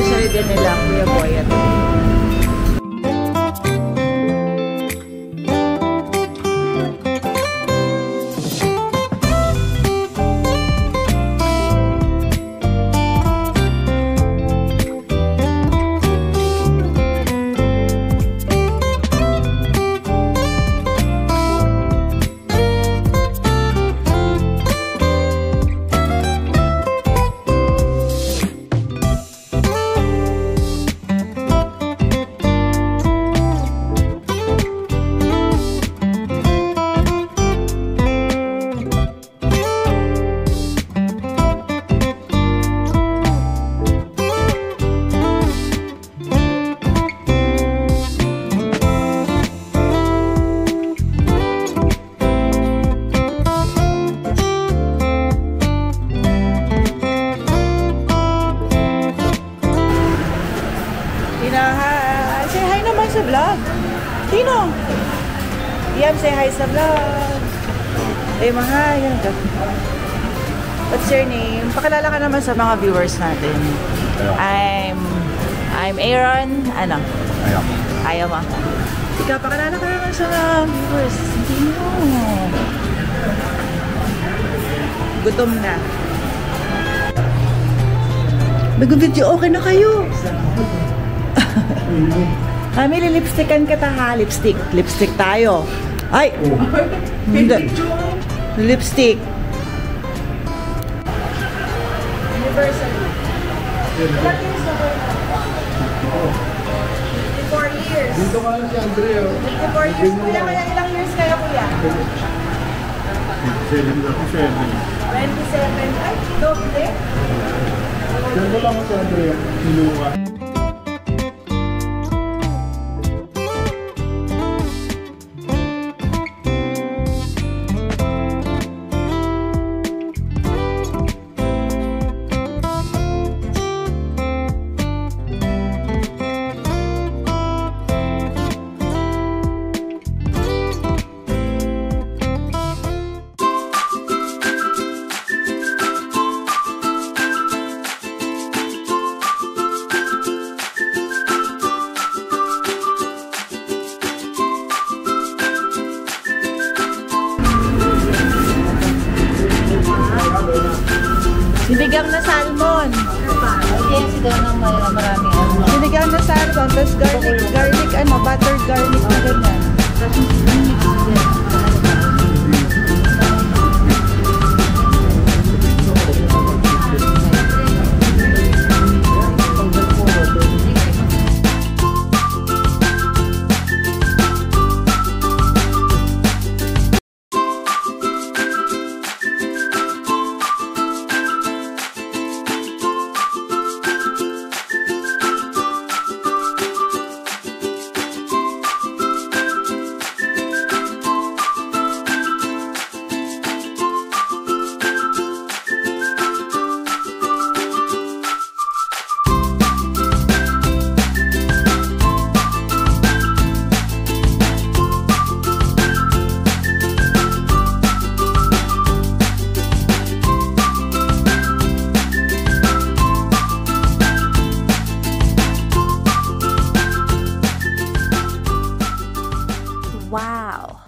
anniversary din nila, Kuya Boy at say hi naman sa vlog. Sino? Yam, say hi sa vlog. Eh, mga, yan ka. What's your name? Pakilala ka naman sa mga viewers natin. I'm Aaron. Ano? Ayaw mo. Ikaw, pakilala ka naman sa mga viewers. Hindi mo. Gutom na. Mag-video, okay na kayo. Kami lilipstickan kita ha. Lipstick tayo. Ay! Hindi. Lipstick. Anniversary. Ilang years na ba? 54 years. Dito ka lang si Andrea. 54 years. Kuya, kaya ilang years kayo, kuya? 27. 27. Ay, doble. Dito lang si Andrea. Sinuka. Sinigang na salmon. Yes, sigaw ng maraming ano. Sinigang na salmon, tapos garlic, buttered garlic na ganyan. Wow.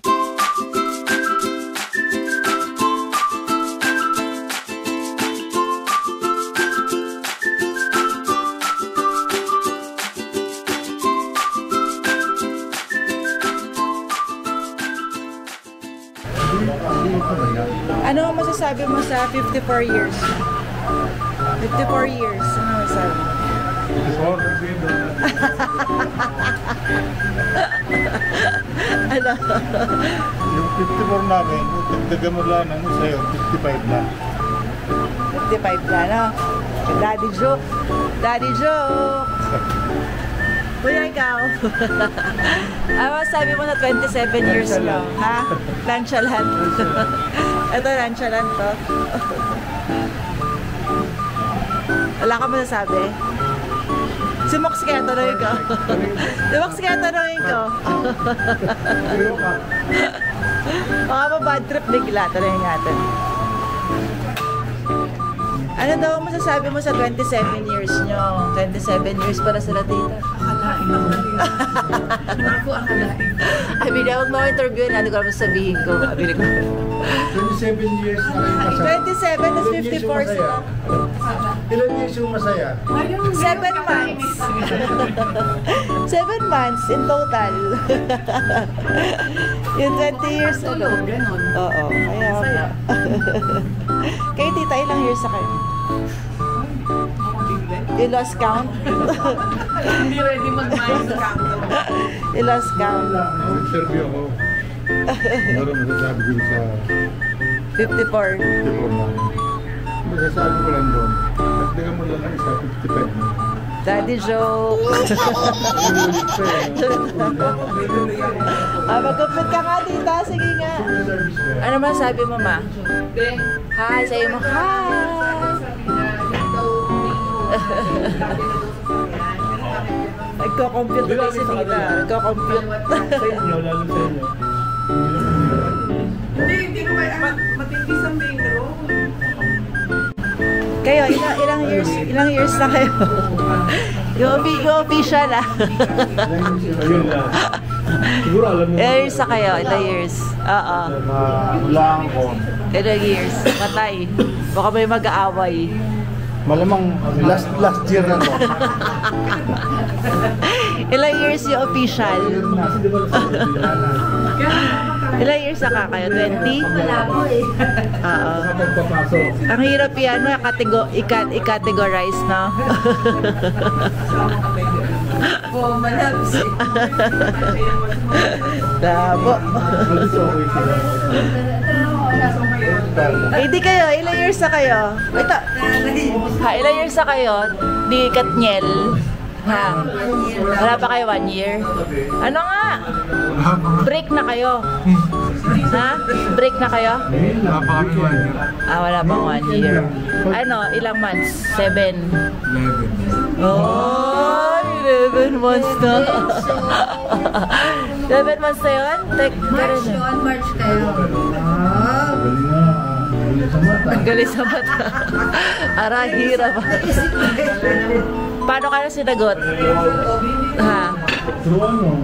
Ano masasabi mo sa 54 years? 54 years. Ano masasabi? Ano? Yung 54 namin, dagdagan mo lang ng isa yun, 55 na. 55 na, no? Daddy joke. Daddy joke. Kuya, ikaw. Sabi mo na 27 years lang. Ha? Lansyalan. Ito, lansyalan to. Wala ka masasabi? Si Mox kaya tanongin ko. Si Mox kaya tanongin ko. Baka ba bad trip bigla. Tanongin natin. Ano daw ang masasabi mo sa 27 years nyo? 27 years para sila tita. Akalain naman yun. Ako akalain. Ay, huwag mo interview na. Ano ko naman sabihin ko. Sabi ko. 27 years na kayo kasama. 27 is 54 sila. Ilan years yung masaya? 7 months. 7 months in total. Yung 20 years ano. Ganon. Oo, kaya ba. Kay tita, ilang years sa kayo? You lost count? Hindi ready mag-mind count. You lost count. Interview ako. Meron masasabi ko sa 54. Tipor na. Masasabi ko lang doon. Nagdagan mo lang isa 55. Daddy joke. Magkupit ka nga tita. Sige nga. Ano man sabi mo ma? Hi, sa'yo mo hi. Nagko-compute na si tita. Nagko-compute. Sa inyo, lalo sa inyo. Hindi ko matindi sa main road. Kayo, ilang years na kayo? Yung official ah. Ayun lang. Siguro alam mo. Ilang years na kayo? Ilang years? Oo. Lang ko. Ilang years? Matay. Baka may mag-aaway. Malamang last year na to. Ilang years yung official? Kasi di ba Ilang years na ka kayo? 20? Malabo eh. Oo. pagpapasok. Ang hirap yan, no? I-categorize, no? Oo, malabs eh. Labo. Alis okay sila. Eh, di kayo, ilang years na kayo? Ito. Ha, ilang years na kayo? Di Katniel. Ha? Wala pa kayo 1 year? Ano nga? Break na kayo. Ha? Break na kayo? Wala pa kami 1 year. Ah, wala pang 1 year. Ano, ilang months? 7. 11. Oh, 11 months na. 11 months na yun? March yun, March kayo. Galing na. Galing sa mata. Ang galing sa mata. Ara, hirap. Paano kayo sinagot? Ha? True ano?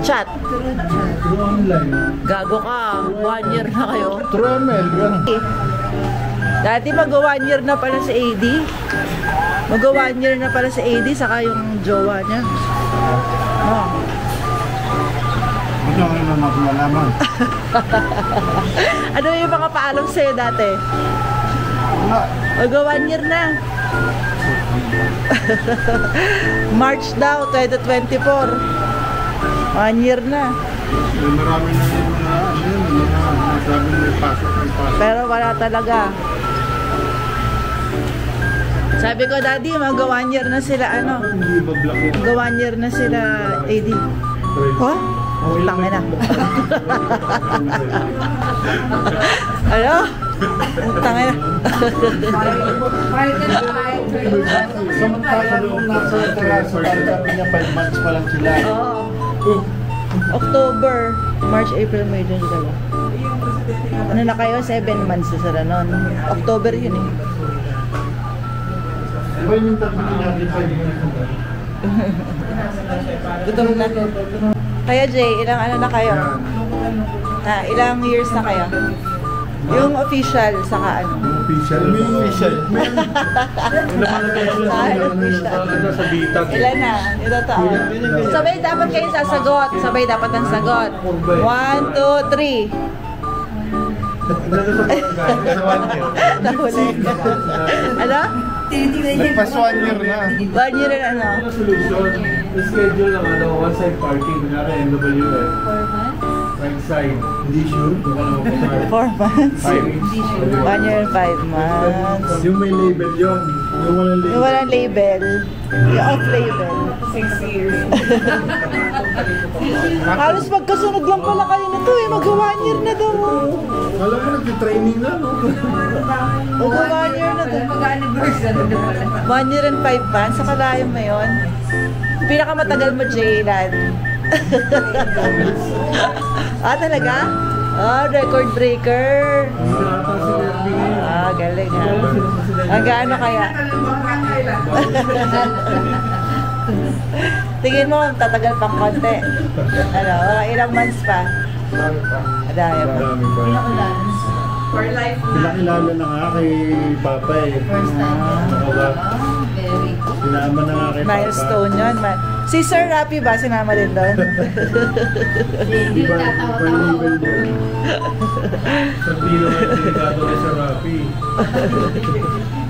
Chat. True online. Gago ka. 1 year na kayo. True ML. Ganun. Dati mag-1 year na pala si AD. Mag-1 year na pala si AD saka yung jowa niya. Oh. Ito ang naman ako malaman. Ano yung mga paalam sa'yo dati? Wala. Mag-1 year na. March daw, 2024. 1 year na. Marami na yung mga ano yun. Mga sabi may pasok. Pero wala talaga. Sabi ko, Daddy, mag-1 year na sila, ano? Hindi ba black yun? Mag-1 year na sila, AD. Oh? Tangin na. Ano? Tangin na. Samantala nung nasa terasa, sabi niya 5 months pa lang sila. Oo. October, March, April, May, June, July. Ano na kayo? 7 months na sila nun. October yun eh. Iba yung tabi natin 5 months. Gutom na. Kaya Jay, ilang ano na kayo? Ha, ilang years na kayo? Yung official, saka ano? Official. Official. Sa bitag. Ilan na? Yung totoo. Sabay dapat kayo sasagot. Sabay dapat ang sagot. 1, 2, 3. Ano? Nagpas 1 year na. 1 year na ano? Solution, schedule ng one-side party, kunyari NWF. 4 months? Right side. Hindi sure. 4 months. 1 year and 5 months. Yung may label yun. Yung walang label. Yung walang label. Yung off label. 6 years. Halos magkasunod lang pala kayo na to eh. Mag-1 year na daw. Alam mo, nag-training na, no? Mag-1 year na daw. Mag-anniversary na pala. 1 year and 5 months. Sa kalayo mo yun. Pinakamatagal mo, Jaylan. Ah, talaga? Record breaker. Hindi na ata si Kirby ngayon. Galing ha. Kaya sila sa sila. Gaano kaya? Tingin mo, tatagal pang konti. Ano, mga ilang months pa. Marami pa. Dahil pa. Marami pa. Pinakulans. For life na. Pinakilala na nga kay Papa eh. First time. Ano ba? Very good. Sinama na nga kay Papa. Milestone yun. Si Sir Rapi ba, sinama din doon? Hindi Iba, tatawa-tawa. level yun. Sabi naman yung delikado na sa Rappi.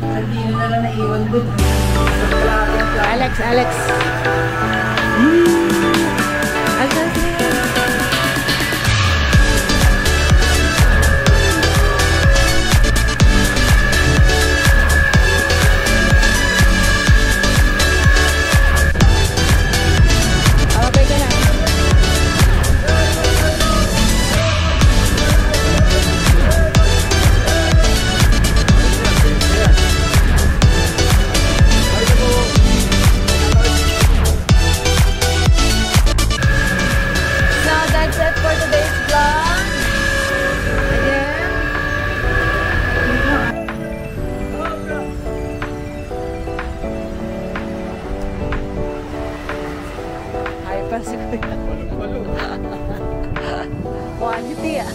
Hindi na lang naiwan doon. Alex. Alex. Okay ka na. So that's it for today's vlog. Again. Ay pa si Kuya. Quality ah.